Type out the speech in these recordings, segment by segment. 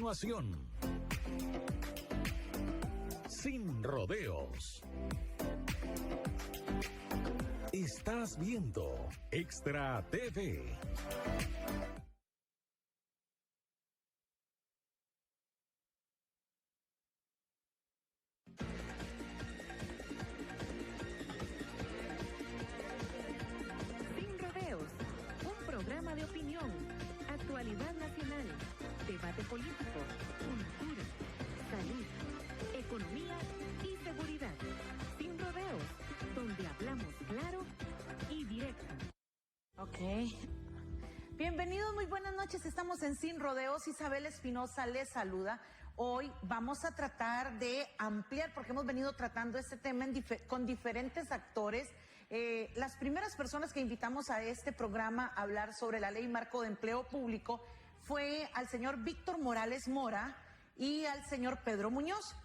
continuación, Sin Rodeos. Estás viendo Extra TV. Sin Rodeos, un programa de opinión, actualidad nacional, debate político, cultura, salud, economía y seguridad. Sin Rodeos, donde hablamos claro y directo. Ok. Bienvenidos, muy buenas noches. Estamos en Sin Rodeos. Isabel Espinosa les saluda. Hoy vamos a tratar de ampliar, porque hemos venido tratando este tema con diferentes actores. Las primeras personas que invitamos a este programa a hablar sobre la Ley Marco de Empleo Público fue al señor Víctor Morales Mora y al señor Pedro Muñoz.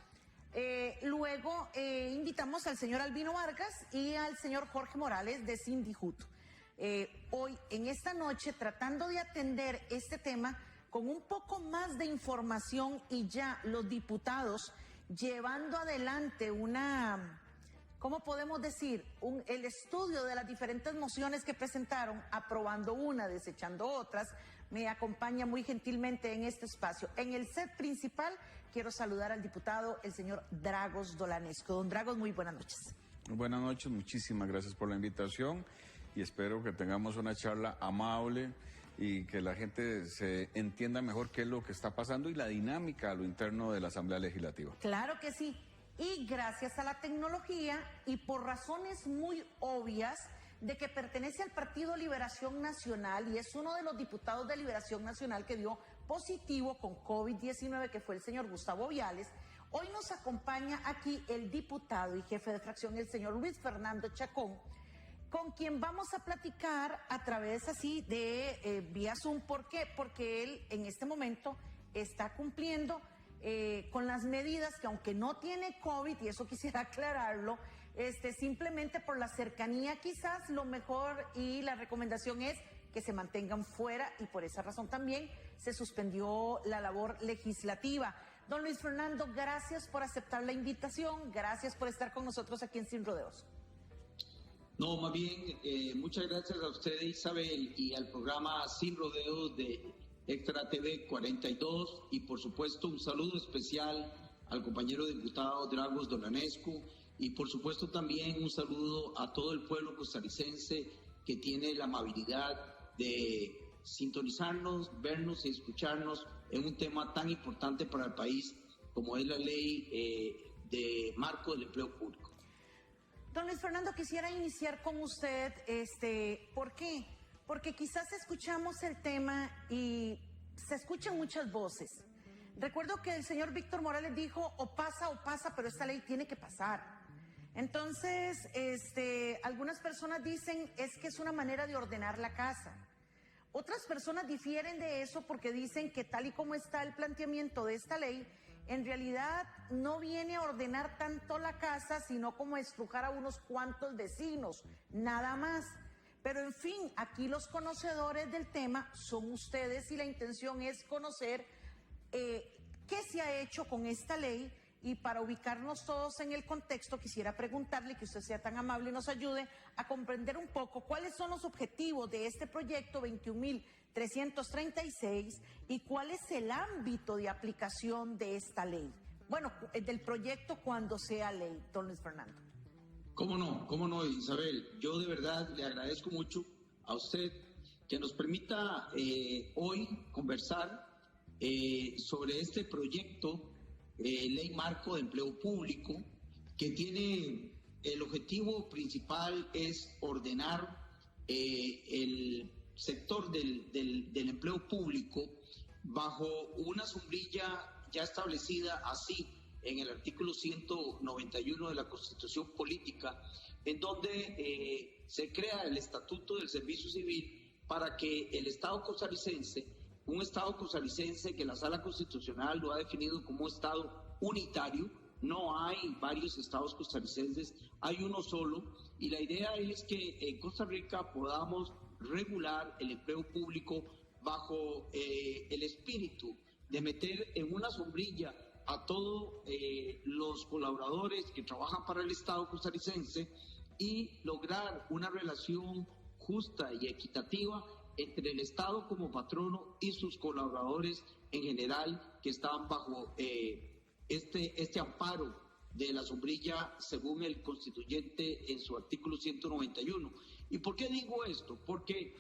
Luego invitamos al señor Albino Vargas y al señor Jorge Morales de Sindijut. Hoy, en esta noche, tratando de atender este tema con un poco más de información y ya los diputados llevando adelante una, ¿cómo podemos decir? El estudio de las diferentes mociones que presentaron, aprobando una, desechando otras. Me acompaña muy gentilmente en este espacio. En el set principal quiero saludar al diputado, el señor Dragos Dolanesco. Don Dragos, muy buenas noches. Buenas noches, muchísimas gracias por la invitación y espero que tengamos una charla amable y que la gente se entienda mejor qué es lo que está pasando y la dinámica a lo interno de la Asamblea Legislativa. Claro que sí, y gracias a la tecnología y por razones muy obvias de que pertenece al Partido Liberación Nacional y es uno de los diputados de Liberación Nacional que dio positivo con COVID-19, que fue el señor Gustavo Viales. Hoy nos acompaña aquí el diputado y jefe de fracción, el señor Luis Fernando Chacón, con quien vamos a platicar a través así de vía Zoom. ¿Por qué? Porque él en este momento está cumpliendo con las medidas que, aunque no tiene COVID, y eso quisiera aclararlo, simplemente por la cercanía quizás lo mejor y la recomendación es que se mantengan fuera, y por esa razón también se suspendió la labor legislativa. Don Luis Fernando, gracias por aceptar la invitación, gracias por estar con nosotros aquí en Sin Rodeos. No, más bien, muchas gracias a usted, Isabel, y al programa Sin Rodeos de Extra TV 42, y por supuesto un saludo especial al compañero diputado Dragos Dolanesco, y por supuesto también un saludo a todo el pueblo costarricense que tiene la amabilidad de sintonizarnos, vernos y escucharnos en un tema tan importante para el país como es la ley de marco del empleo público. Don Luis Fernando, quisiera iniciar con usted, ¿por qué? Porque quizás escuchamos el tema y se escuchan muchas voces. Recuerdo que el señor Víctor Morales dijo, o pasa, pero esta ley tiene que pasar. Entonces, algunas personas dicen, es que es una manera de ordenar la casa. Otras personas difieren de eso porque dicen que tal y como está el planteamiento de esta ley, en realidad no viene a ordenar tanto la casa, sino como a estrujar a unos cuantos vecinos, nada más. Pero en fin, aquí los conocedores del tema son ustedes y la intención es conocer qué se ha hecho con esta ley. Y para ubicarnos todos en el contexto, quisiera preguntarle, que usted sea tan amable y nos ayude a comprender un poco cuáles son los objetivos de este proyecto 21.336 y cuál es el ámbito de aplicación de esta ley. Bueno, del proyecto cuando sea ley, don Luis Fernando. Cómo no, Isabel. Yo de verdad le agradezco mucho a usted que nos permita hoy conversar sobre este proyecto Ley Marco de Empleo Público, que tiene el objetivo principal es ordenar el sector del empleo público bajo una sombrilla ya establecida así en el artículo 191 de la Constitución Política, en donde se crea el Estatuto del Servicio Civil para que el Estado costarricense, un Estado costarricense que la Sala Constitucional lo ha definido como un Estado unitario, no hay varios estados costarricenses, hay uno solo, y la idea es que en Costa Rica podamos regular el empleo público bajo el espíritu de meter en una sombrilla a todos los colaboradores que trabajan para el Estado costarricense y lograr una relación justa y equitativa entre el Estado como patrono y sus colaboradores en general que estaban bajo este amparo de la sombrilla según el constituyente en su artículo 191. ¿Y por qué digo esto? Porque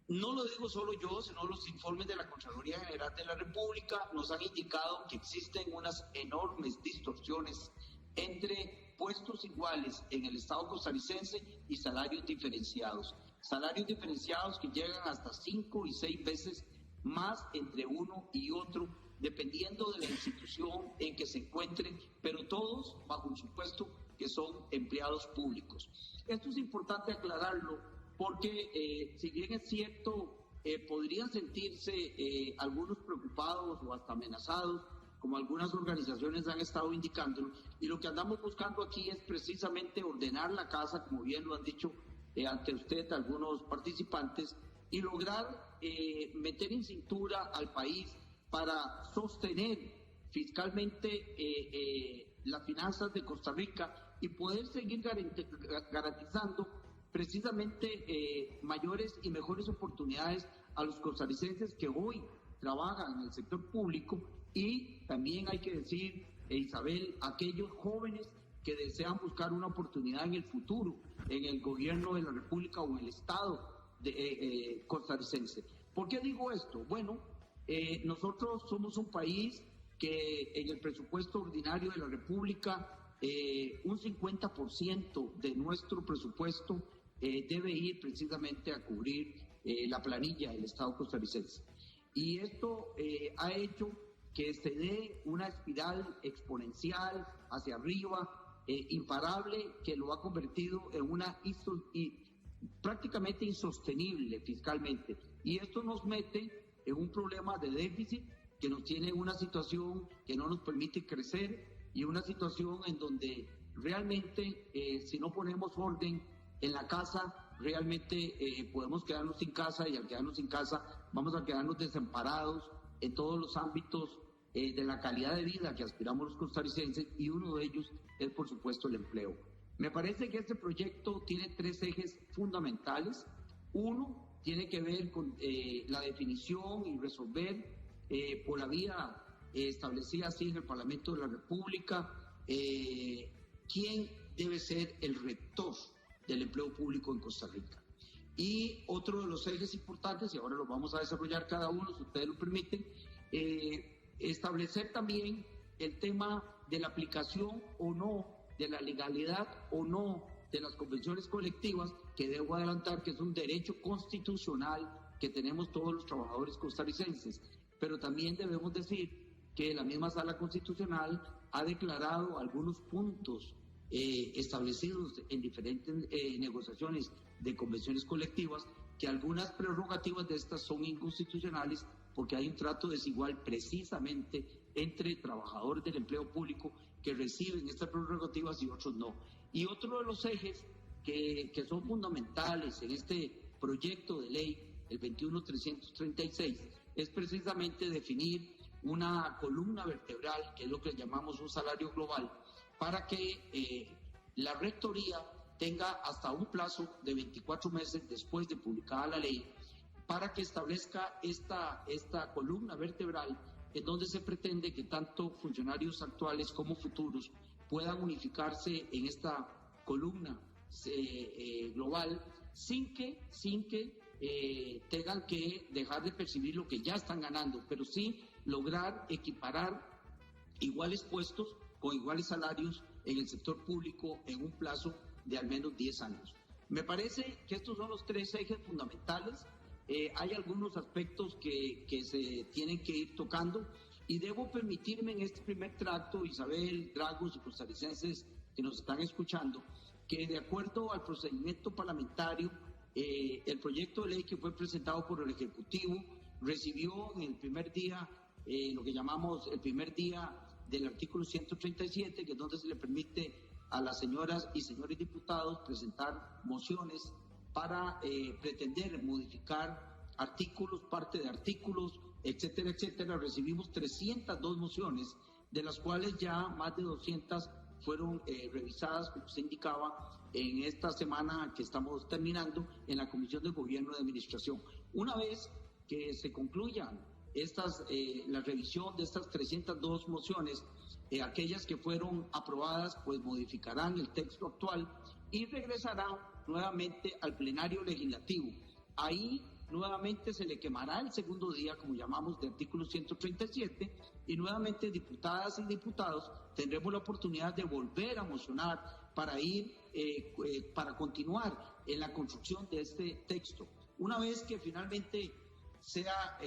no lo digo solo yo, sino los informes de la Contraloría General de la República nos han indicado que existen unas enormes distorsiones entre puestos iguales en el Estado costarricense y salarios diferenciados. Salarios diferenciados que llegan hasta 5 y 6 veces más entre uno y otro, dependiendo de la institución en que se encuentren, pero todos bajo un supuesto que son empleados públicos. Esto es importante aclararlo porque si bien es cierto, podrían sentirse algunos preocupados o hasta amenazados, como algunas organizaciones han estado indicándolo, y lo que andamos buscando aquí es precisamente ordenar la casa, como bien lo han dicho ante usted algunos participantes, y lograr meter en cintura al país para sostener fiscalmente las finanzas de Costa Rica y poder seguir garantizando precisamente mayores y mejores oportunidades a los costarricenses que hoy trabajan en el sector público, y también hay que decir, Isabel, aquellos jóvenes que desean buscar una oportunidad en el futuro, en el gobierno de la República o en el Estado costarricense. ¿Por qué digo esto? Bueno, nosotros somos un país que en el presupuesto ordinario de la República, un 50% de nuestro presupuesto debe ir precisamente a cubrir la planilla del Estado costarricense. Y esto ha hecho que se dé una espiral exponencial hacia arriba, imparable, que lo ha convertido en una prácticamente insostenible fiscalmente. Y esto nos mete en un problema de déficit que nos tiene en una situación que no nos permite crecer y una situación en donde realmente si no ponemos orden en la casa, realmente podemos quedarnos sin casa, y al quedarnos sin casa vamos a quedarnos desamparados en todos los ámbitos de la calidad de vida que aspiramos los costarricenses, y uno de ellos es por supuesto el empleo. Me parece que este proyecto tiene 3 ejes fundamentales. Uno tiene que ver con la definición y resolver por la vía establecida así en el Parlamento de la República quién debe ser el rector del empleo público en Costa Rica. Y otro de los ejes importantes, y ahora los vamos a desarrollar cada uno, si ustedes lo permiten, establecer también el tema de la aplicación o no, de la legalidad o no de las convenciones colectivas, que debo adelantar que es un derecho constitucional que tenemos todos los trabajadores costarricenses. Pero también debemos decir que la misma Sala Constitucional ha declarado algunos puntos establecidos en diferentes negociaciones de convenciones colectivas, que algunas prerrogativas de estas son inconstitucionales porque hay un trato desigual precisamente entre trabajadores del empleo público que reciben estas prerrogativas y otros no. Y otro de los ejes que son fundamentales en este proyecto de ley, el 21.336, es precisamente definir una columna vertebral, que es lo que llamamos un salario global, para que la rectoría tenga hasta un plazo de 24 meses después de publicada la ley, para que establezca esta columna vertebral en donde se pretende que tanto funcionarios actuales como futuros puedan unificarse en esta columna global sin que tengan que dejar de percibir lo que ya están ganando, pero sí lograr equiparar iguales puestos con iguales salarios en el sector público en un plazo de al menos 10 años. Me parece que estos son los 3 ejes fundamentales. Hay algunos aspectos que se tienen que ir tocando, y debo permitirme en este primer tracto, Isabel, Dragos y costarricenses que nos están escuchando, que de acuerdo al procedimiento parlamentario, el proyecto de ley que fue presentado por el Ejecutivo recibió en el primer día, lo que llamamos el primer día del artículo 137, que es donde se le permite a las señoras y señores diputados presentar mociones para pretender modificar artículos, parte de artículos etcétera, etcétera, recibimos 302 mociones, de las cuales ya más de 200 fueron revisadas, como se indicaba, en esta semana que estamos terminando en la Comisión de Gobierno de Administración. Una vez que se concluyan la revisión de estas 302 mociones, aquellas que fueron aprobadas pues modificarán el texto actual y regresarán nuevamente al plenario legislativo. Ahí nuevamente se le quemará el segundo día, como llamamos, de artículo 137, y nuevamente diputadas y diputados tendremos la oportunidad de volver a mocionar para continuar en la construcción de este texto. Una vez que finalmente sea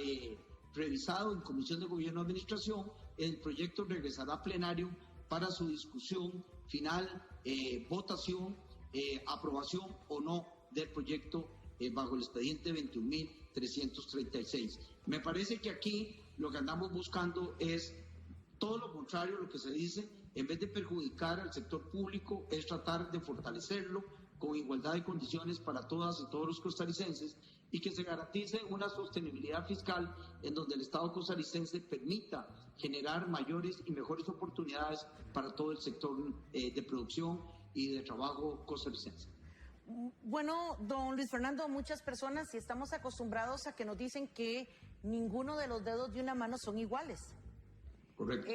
revisado en Comisión de Gobierno y Administración, el proyecto regresará a plenario para su discusión final, votación, aprobación o no del proyecto bajo el expediente 21.336. Me parece que aquí lo que andamos buscando es todo lo contrario a lo que se dice. En vez de perjudicar al sector público, es tratar de fortalecerlo con igualdad de condiciones para todas y todos los costarricenses, y que se garantice una sostenibilidad fiscal en donde el Estado costarricense permita generar mayores y mejores oportunidades para todo el sector de producción y de trabajo costarricense. Bueno, don Luis Fernando, muchas personas, si estamos acostumbrados a que nos dicen que ninguno de los dedos de una mano son iguales. Correcto.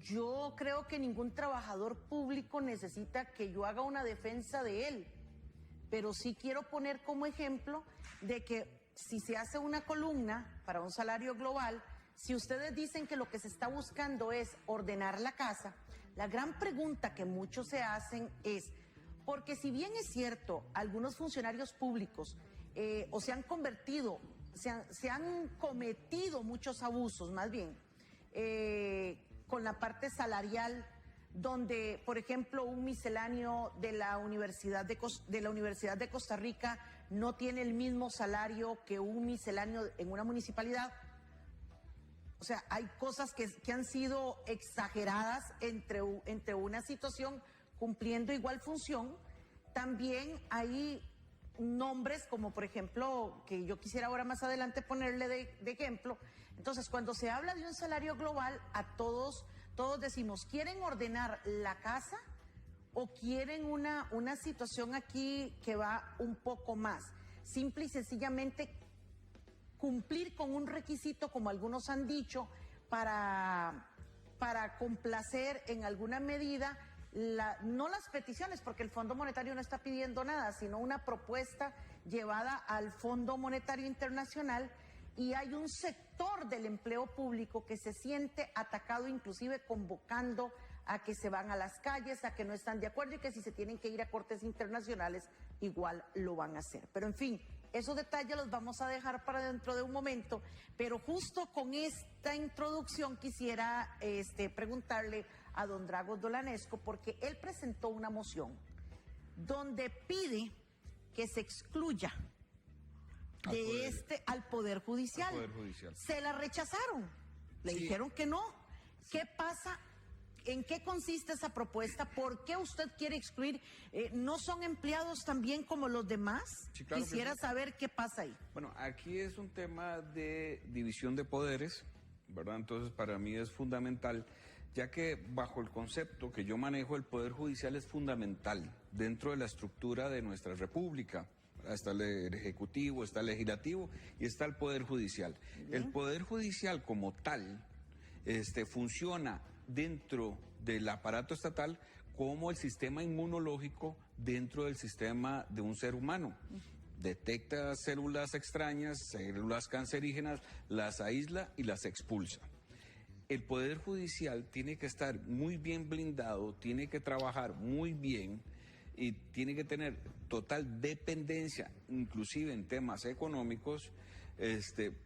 Yo creo que ningún trabajador público necesita que yo haga una defensa de él, pero sí quiero poner como ejemplo de que si se hace una columna para un salario global, si ustedes dicen que lo que se está buscando es ordenar la casa, la gran pregunta que muchos se hacen es, porque si bien es cierto, algunos funcionarios públicos se han cometido muchos abusos, más bien, con la parte salarial, donde, por ejemplo, un misceláneo de la Universidad de Costa Rica no tiene el mismo salario que un misceláneo en una municipalidad. O sea, hay cosas que han sido exageradas entre una situación cumpliendo igual función. También hay nombres como, por ejemplo, que yo quisiera ahora más adelante ponerle de ejemplo. Entonces, cuando se habla de un salario global, a todos decimos, ¿quieren ordenar la casa o quieren una situación aquí que va un poco más? Simple y sencillamente cumplir con un requisito, como algunos han dicho, para complacer en alguna medida, no las peticiones, porque el Fondo Monetario no está pidiendo nada, sino una propuesta llevada al Fondo Monetario Internacional. Y hay un sector del empleo público que se siente atacado, inclusive convocando a que se van a las calles, a que no están de acuerdo y que si se tienen que ir a cortes internacionales, igual lo van a hacer. Pero en fin, esos detalles los vamos a dejar para dentro de un momento. Pero justo con esta introducción quisiera preguntarle a don Dragos Dolanesco, porque él presentó una moción donde pide que se excluya al Poder Judicial. Se la rechazaron, le dijeron que no. ¿Qué pasa? ¿En qué consiste esa propuesta? ¿Por qué usted quiere excluir? ¿No son empleados también como los demás? Sí, claro. Quisiera saber qué pasa ahí. Bueno, aquí es un tema de división de poderes, ¿verdad? Entonces, para mí es fundamental, ya que bajo el concepto que yo manejo, el Poder Judicial es fundamental dentro de la estructura de nuestra República. Está el Ejecutivo, está el Legislativo y está el Poder Judicial. El Poder Judicial como tal funciona dentro del aparato estatal como el sistema inmunológico dentro del sistema de un ser humano. Detecta células extrañas, células cancerígenas, las aísla y las expulsa. El Poder Judicial tiene que estar muy bien blindado, tiene que trabajar muy bien y tiene que tener total dependencia, inclusive en temas económicos,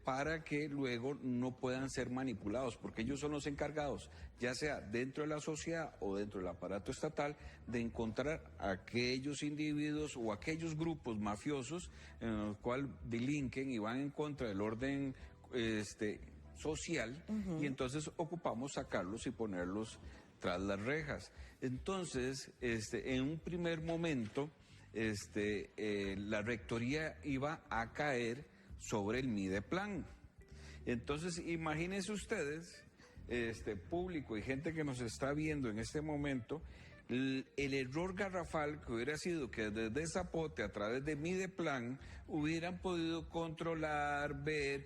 para que luego no puedan ser manipulados, porque ellos son los encargados, ya sea dentro de la sociedad o dentro del aparato estatal, de encontrar a aquellos individuos o aquellos grupos mafiosos en los cuales delinquen y van en contra del orden social, y entonces ocupamos sacarlos y ponerlos tras las rejas. Entonces, en un primer momento, la rectoría iba a caer sobre el Mideplan. Entonces, imagínense ustedes, público y gente que nos está viendo en este momento, el error garrafal que hubiera sido que desde Zapote, a través de Mideplan, hubieran podido controlar, ver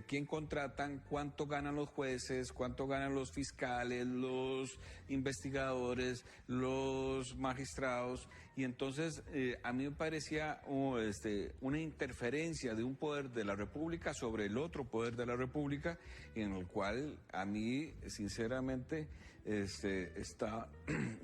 quién contratan, cuánto ganan los jueces, cuánto ganan los fiscales, los investigadores, los magistrados. Y entonces a mí me parecía una interferencia de un poder de la República sobre el otro poder de la República, en el cual a mí, sinceramente,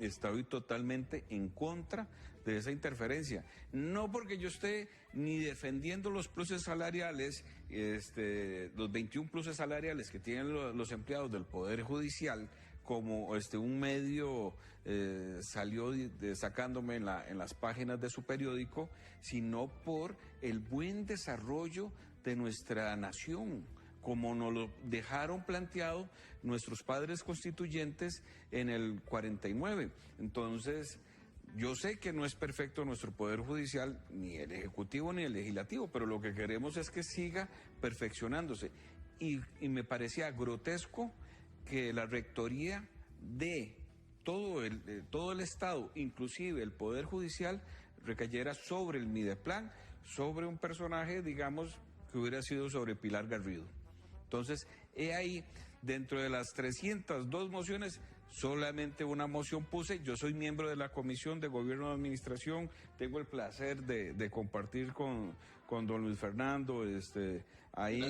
estoy totalmente en contra de esa interferencia. No porque yo esté ni defendiendo los pluses salariales, los 21 pluses salariales que tienen los empleados del Poder Judicial, como un medio salió sacándome en las páginas de su periódico, sino por el buen desarrollo de nuestra nación, como nos lo dejaron planteado nuestros padres constituyentes en el 49. Entonces, yo sé que no es perfecto nuestro Poder Judicial, ni el Ejecutivo ni el Legislativo, pero lo que queremos es que siga perfeccionándose. Y me parecía grotesco que la rectoría de todo el Estado, inclusive el Poder Judicial, recayera sobre el Mideplan, sobre un personaje, digamos, que hubiera sido sobre Pilar Garrido. Entonces, he ahí, dentro de las 302 mociones, solamente una moción puse. Yo soy miembro de la Comisión de Gobierno de Administración, tengo el placer de compartir con don Luis Fernando ahí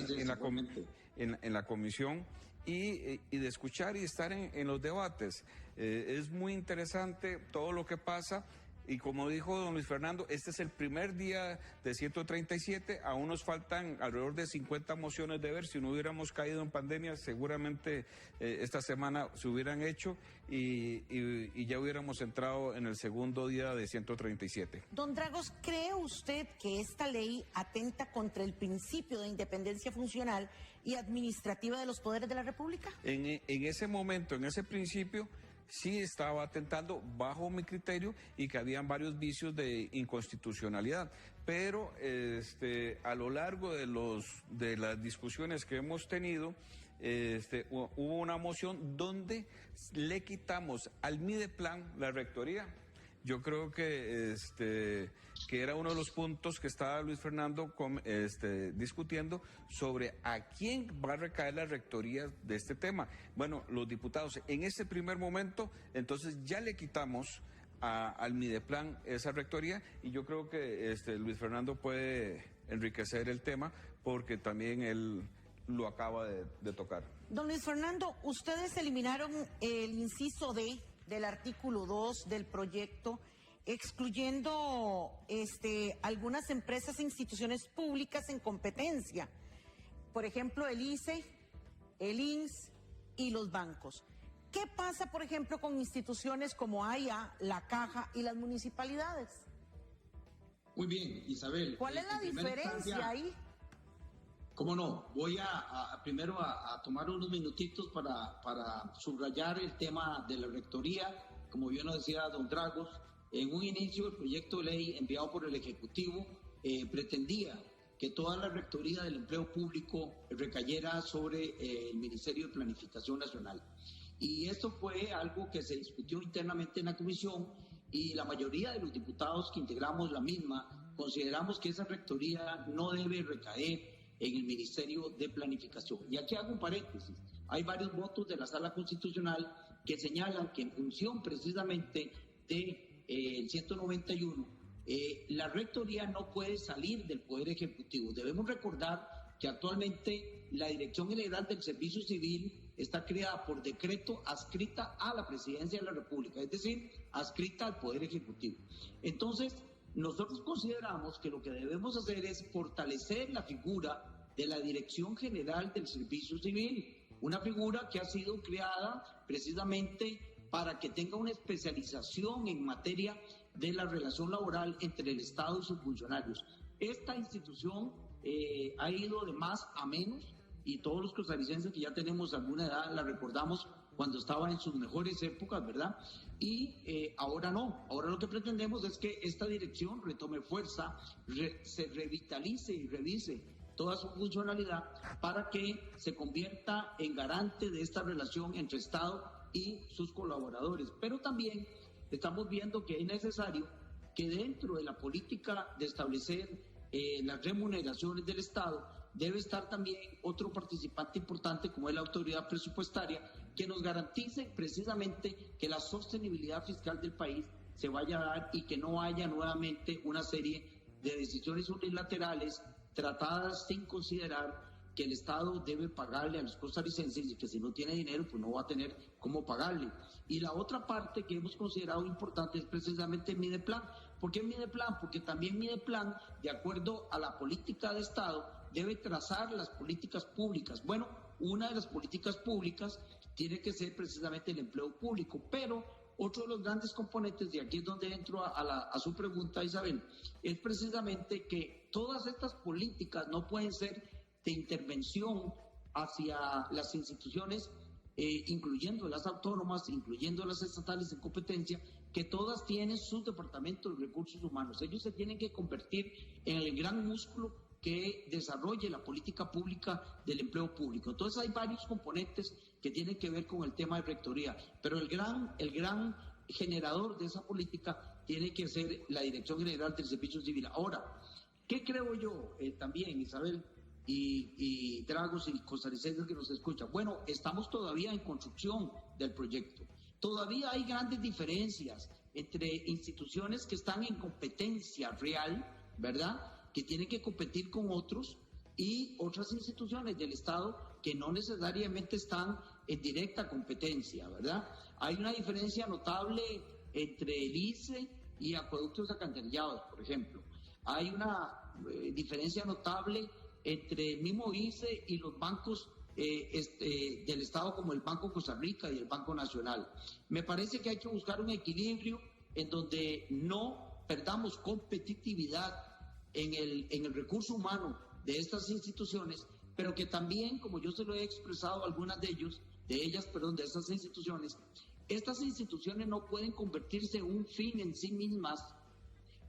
en la comisión y de escuchar y estar en los debates. Es muy interesante todo lo que pasa. Y como dijo don Luis Fernando, este es el primer día de 137, aún nos faltan alrededor de 50 mociones de ver. Si no hubiéramos caído en pandemia, seguramente esta semana se hubieran hecho y ya hubiéramos entrado en el segundo día de 137. Don Dragos, ¿cree usted que esta ley atenta contra el principio de independencia funcional y administrativa de los poderes de la República? En ese momento, en ese principio, sí estaba atentando bajo mi criterio y que habían varios vicios de inconstitucionalidad. Pero a lo largo de las discusiones que hemos tenido, hubo una moción donde le quitamos al Mideplan la rectoría. Yo creo que era uno de los puntos que estaba Luis Fernando discutiendo sobre a quién va a recaer la rectoría de este tema. Bueno, los diputados, en este primer momento, entonces ya le quitamos al Mideplan esa rectoría y yo creo que Luis Fernando puede enriquecer el tema porque también él lo acaba de tocar. Don Luis Fernando, ustedes eliminaron el inciso D del artículo 2 del proyecto, excluyendo algunas empresas e instituciones públicas en competencia, por ejemplo el ICE, el INS y los bancos. ¿Qué pasa, por ejemplo, con instituciones como AIA, la Caja y las municipalidades? Muy bien, Isabel. ¿Cuál es la diferencia ahí? ¿Cómo no? Voy primero a tomar unos minutitos para subrayar el tema de la rectoría. Como bien lo decía don Dragos, en un inicio el proyecto de ley enviado por el Ejecutivo pretendía que toda la rectoría del empleo público recayera sobre el Ministerio de Planificación Nacional. Y esto fue algo que se discutió internamente en la comisión y la mayoría de los diputados que integramos la misma consideramos que esa rectoría no debe recaer en el Ministerio de Planificación. Y aquí hago un paréntesis. Hay varios votos de la Sala Constitucional que señalan que en función precisamente del 191, la rectoría no puede salir del Poder Ejecutivo. Debemos recordar que actualmente la Dirección General del Servicio Civil está creada por decreto adscrita a la Presidencia de la República, es decir, adscrita al Poder Ejecutivo. Entonces, nosotros consideramos que lo que debemos hacer es fortalecer la figura de la Dirección General del Servicio Civil, una figura que ha sido creada precisamente para que tenga una especialización en materia de la relación laboral entre el Estado y sus funcionarios. Esta institución ha ido de más a menos y todos los costarricenses que ya tenemos alguna edad la recordamos cuando estaba en sus mejores épocas, ¿verdad? Y ahora no. Ahora lo que pretendemos es que esta dirección retome fuerza, se revitalice y revise toda su funcionalidad para que se convierta en garante de esta relación entre Estado y sus colaboradores. Pero también estamos viendo que es necesario que dentro de la política de establecer las remuneraciones del Estado debe estar también otro participante importante como es la autoridad presupuestaria que nos garantice precisamente que la sostenibilidad fiscal del país se vaya a dar y que no haya nuevamente una serie de decisiones unilaterales tratadas sin considerar que el Estado debe pagarle a los costarricenses y que si no tiene dinero pues no va a tener cómo pagarle. Y la otra parte que hemos considerado importante es precisamente Mideplan. ¿Por qué Mideplan? Porque también Mideplan, de acuerdo a la política de Estado, debe trazar las políticas públicas. Bueno, una de las políticas públicas tiene que ser precisamente el empleo público, pero otro de los grandes componentes, y aquí es donde entro a su pregunta, Isabel, es precisamente que todas estas políticas no pueden ser de intervención hacia las instituciones, incluyendo las autónomas, incluyendo las estatales en competencia, que todas tienen sus departamentos de recursos humanos. Ellos se tienen que convertir en el gran músculo que desarrolle la política pública del empleo público. Entonces hay varios componentes que tienen que ver con el tema de rectoría, pero el gran generador de esa política tiene que ser la Dirección General del Servicio Civil. Ahora, ¿qué creo yo también, Isabel y Dragos y costarricenses que nos escuchan? Bueno, estamos todavía en construcción del proyecto. Todavía hay grandes diferencias entre instituciones que están en competencia real, ¿verdad?, que tienen que competir con otros, y otras instituciones del Estado que no necesariamente están en directa competencia, ¿verdad? Hay una diferencia notable entre el ICE y acueductos alcantarillados, por ejemplo. Hay una diferencia notable entre el mismo ICE y los bancos del Estado como el Banco Costa Rica y el Banco Nacional. Me parece que hay que buscar un equilibrio en donde no perdamos competitividad en el recurso humano de estas instituciones, pero que también, como yo se lo he expresado a algunas de estas instituciones, estas instituciones no pueden convertirse en un fin en sí mismas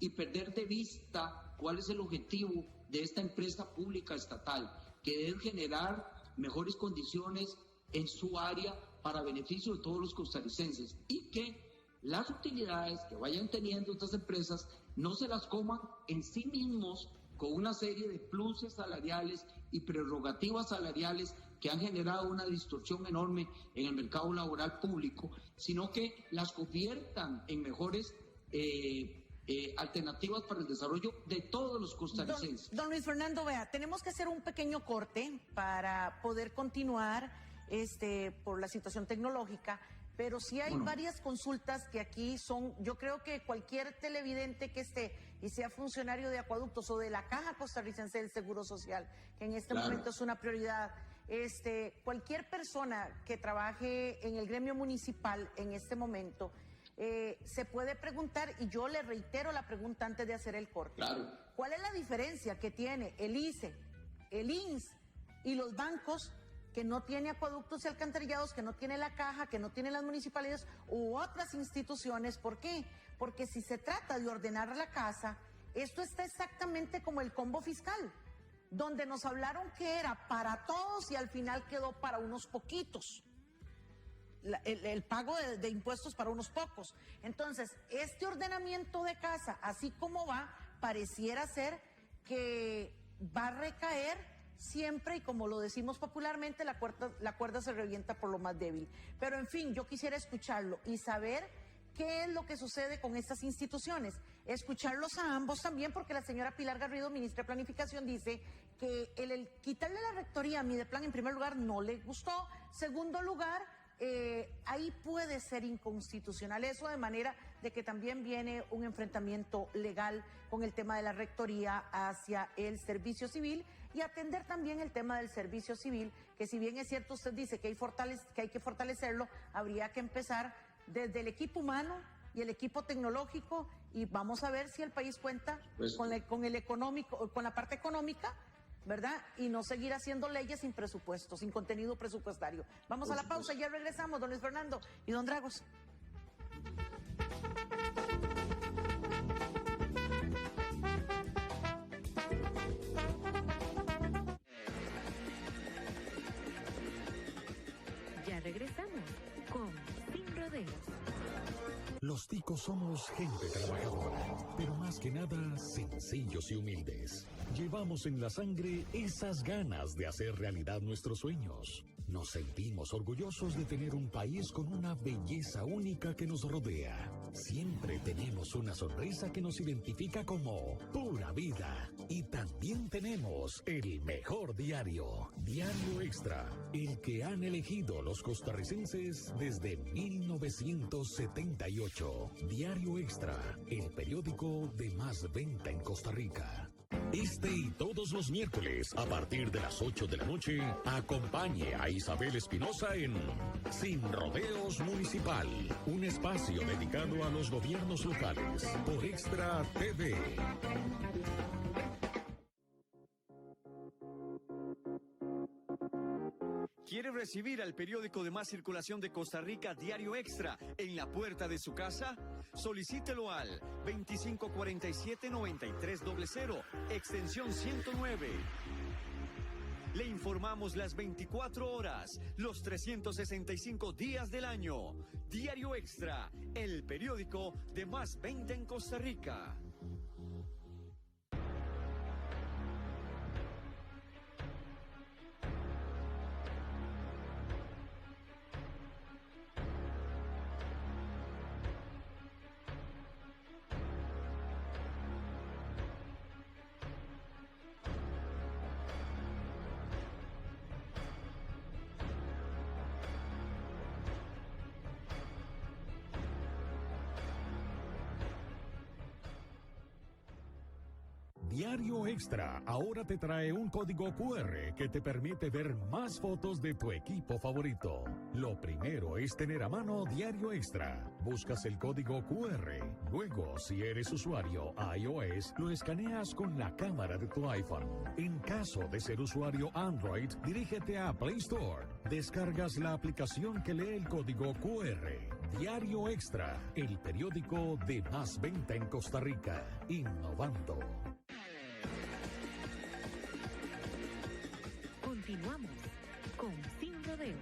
y perder de vista cuál es el objetivo de esta empresa pública estatal, que debe generar mejores condiciones en su área para beneficio de todos los costarricenses, y que las utilidades que vayan teniendo estas empresas no se las coman en sí mismos con una serie de pluses salariales y prerrogativas salariales que han generado una distorsión enorme en el mercado laboral público, sino que las conviertan en mejores alternativas para el desarrollo de todos los costarricenses. Don Luis Fernando, vea, tenemos que hacer un pequeño corte para poder continuar por la situación tecnológica. Pero sí hay varias consultas que aquí son, yo creo que cualquier televidente que esté y sea funcionario de acueductos o de la Caja Costarricense del Seguro Social, que en este momento es una prioridad, cualquier persona que trabaje en el gremio municipal en este momento, se puede preguntar, y yo le reitero la pregunta antes de hacer el corte. Claro. ¿Cuál es la diferencia que tiene el ICE, el INS y los bancos que no tiene acueductos y alcantarillados, que no tiene la Caja, que no tiene las municipalidades u otras instituciones? ¿Por qué? Porque si se trata de ordenar la casa, esto está exactamente como el combo fiscal, donde nos hablaron que era para todos y al final quedó para unos poquitos. El pago de impuestos para unos pocos. Entonces, este ordenamiento de casa, así como va, pareciera ser que va a recaer siempre, y como lo decimos popularmente, la cuerda se revienta por lo más débil. Pero en fin, yo quisiera escucharlo y saber qué es lo que sucede con estas instituciones. Escucharlos a ambos también, porque la señora Pilar Garrido, ministra de Planificación, dice que el quitarle la rectoría a Mideplan, en primer lugar, no le gustó. Segundo lugar, ahí puede ser inconstitucional eso, de manera de que también viene un enfrentamiento legal con el tema de la rectoría hacia el servicio civil, y atender también el tema del servicio civil, que si bien es cierto, usted dice que hay que fortalecerlo, habría que empezar desde el equipo humano y el equipo tecnológico, y vamos a ver si el país cuenta con el económico, con la parte económica ¿verdad? Y no seguir haciendo leyes sin presupuesto, sin contenido presupuestario. Vamos a la pausa y ya regresamos, don Luis Fernando y don Dragos. Ya regresamos con Sin Rodeos. Los ticos somos gente trabajadora, pero más que nada sencillos y humildes. Llevamos en la sangre esas ganas de hacer realidad nuestros sueños. Nos sentimos orgullosos de tener un país con una belleza única que nos rodea. Siempre tenemos una sonrisa que nos identifica como pura vida. Y también tenemos el mejor diario, Diario Extra, el que han elegido los costarricenses desde 1978. Diario Extra, el periódico de más venta en Costa Rica. Este y todos los miércoles, a partir de las 8 de la noche, acompañe a Isabel Espinosa en Sin Rodeos Municipal, un espacio dedicado a los gobiernos locales, por Extra TV. ¿Quiere recibir al periódico de más circulación de Costa Rica, Diario Extra, en la puerta de su casa? Solicítelo al 2547-9300, extensión 109. Le informamos las 24 horas, los 365 días del año. Diario Extra, el periódico de más venta en Costa Rica. Diario Extra ahora te trae un código QR que te permite ver más fotos de tu equipo favorito. Lo primero es tener a mano Diario Extra. Buscas el código QR. Luego, si eres usuario iOS, lo escaneas con la cámara de tu iPhone. En caso de ser usuario Android, dirígete a Play Store. Descargas la aplicación que lee el código QR. Diario Extra, el periódico de más venta en Costa Rica. Innovando. Continuamos con Sin Rodeos.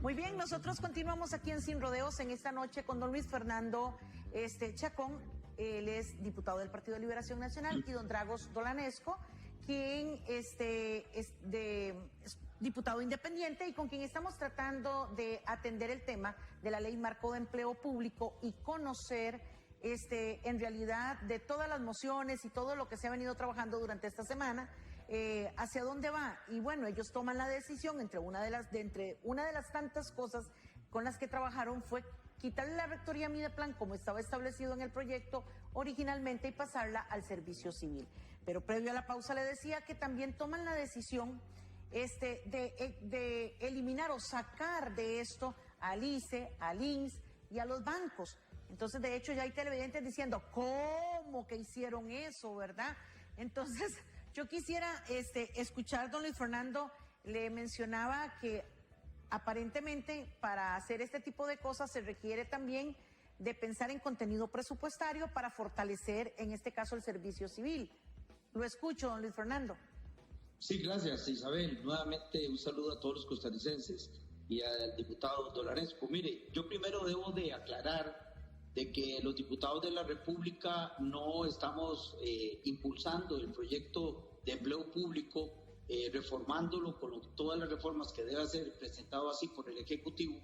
Muy bien, nosotros continuamos aquí en Sin Rodeos en esta noche con don Luis Fernando Chacón. Él es diputado del Partido de Liberación Nacional, y don Dragos Dolanesco, quien es diputado independiente y con quien estamos tratando de atender el tema de la Ley Marco de Empleo Público y conocer en realidad de todas las mociones y todo lo que se ha venido trabajando durante esta semana, hacia dónde va. Y bueno, ellos toman la decisión, entre una de las tantas cosas con las que trabajaron fue quitarle la rectoría Mideplan como estaba establecido en el proyecto originalmente y pasarla al servicio civil. Pero previo a la pausa le decía que también toman la decisión de eliminar o sacar de esto al ICE, al INS y a los bancos. Entonces, de hecho, ya hay televidentes diciendo, ¿cómo que hicieron eso, verdad? Entonces, yo quisiera escuchar, don Luis Fernando, le mencionaba que aparentemente para hacer este tipo de cosas se requiere también de pensar en contenido presupuestario para fortalecer, en este caso, el servicio civil. Lo escucho, don Luis Fernando. Sí, gracias, Isabel. Nuevamente un saludo a todos los costarricenses y al diputado Dolanesco. Mire, yo primero debo de aclarar de que los diputados de la República no estamos impulsando el proyecto de empleo público, reformándolo con todas las reformas que debe ser presentado así por el Ejecutivo,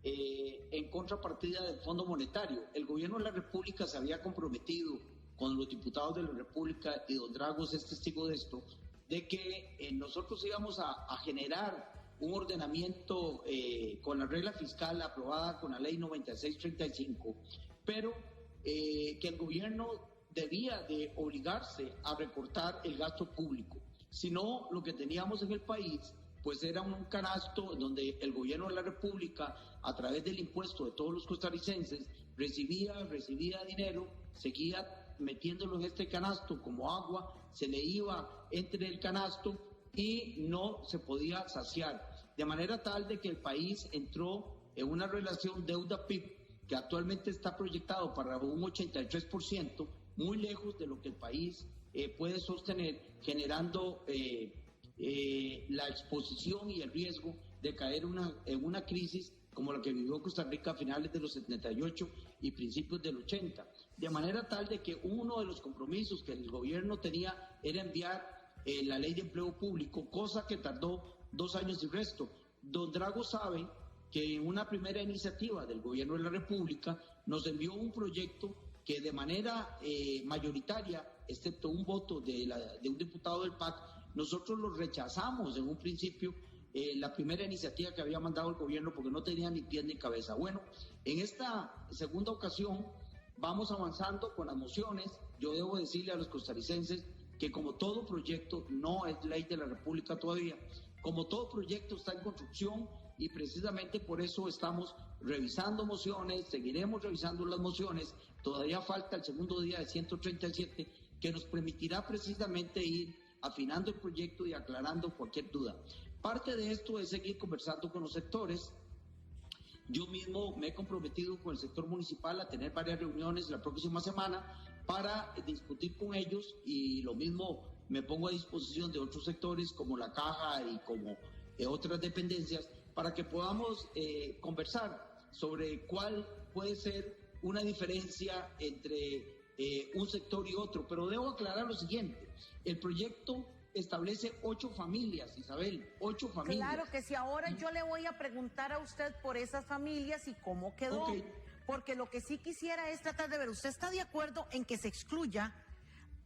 en contrapartida del Fondo Monetario. El gobierno de la República se había comprometido con los diputados de la República, y don Dragos es testigo de esto, de que nosotros íbamos a generar un ordenamiento con la regla fiscal aprobada con la ley 9635, pero que el gobierno debía de obligarse a recortar el gasto público. Si no, lo que teníamos en el país pues era un canasto donde el gobierno de la República, a través del impuesto de todos los costarricenses, recibía dinero, seguía metiéndolo en este canasto como agua, se le iba entre el canasto y no se podía saciar. De manera tal de que el país entró en una relación deuda-PIB que actualmente está proyectado para un 83%, muy lejos de lo que el país puede sostener, generando la exposición y el riesgo de caer en una crisis como la que vivió Costa Rica a finales de los 78 y principios del 80. De manera tal de que uno de los compromisos que el gobierno tenía era enviar la ley de empleo público, cosa que tardó 2 años y resto. Don Drago sabe que en una primera iniciativa del gobierno de la República nos envió un proyecto que de manera mayoritaria, excepto un voto de un diputado del PAC, nosotros lo rechazamos en un principio, la primera iniciativa que había mandado el gobierno porque no tenía ni pies ni cabeza. Bueno, en esta segunda ocasión vamos avanzando con las mociones. Yo debo decirle a los costarricenses que como todo proyecto, no es ley de la República todavía, como todo proyecto está en construcción y precisamente por eso estamos revisando mociones, seguiremos revisando las mociones, todavía falta el segundo día de 137 que nos permitirá precisamente ir afinando el proyecto y aclarando cualquier duda. Parte de esto es seguir conversando con los sectores. Yo mismo me he comprometido con el sector municipal a tener varias reuniones la próxima semana para discutir con ellos y lo mismo me pongo a disposición de otros sectores como la Caja y como otras dependencias para que podamos conversar sobre cuál puede ser una diferencia entre un sector y otro. Pero debo aclarar lo siguiente, el proyecto establece 8 familias, Isabel, 8 familias. Claro que sí, ahora yo le voy a preguntar a usted por esas familias y cómo quedó, porque lo que sí quisiera es tratar de ver, ¿usted está de acuerdo en que se excluya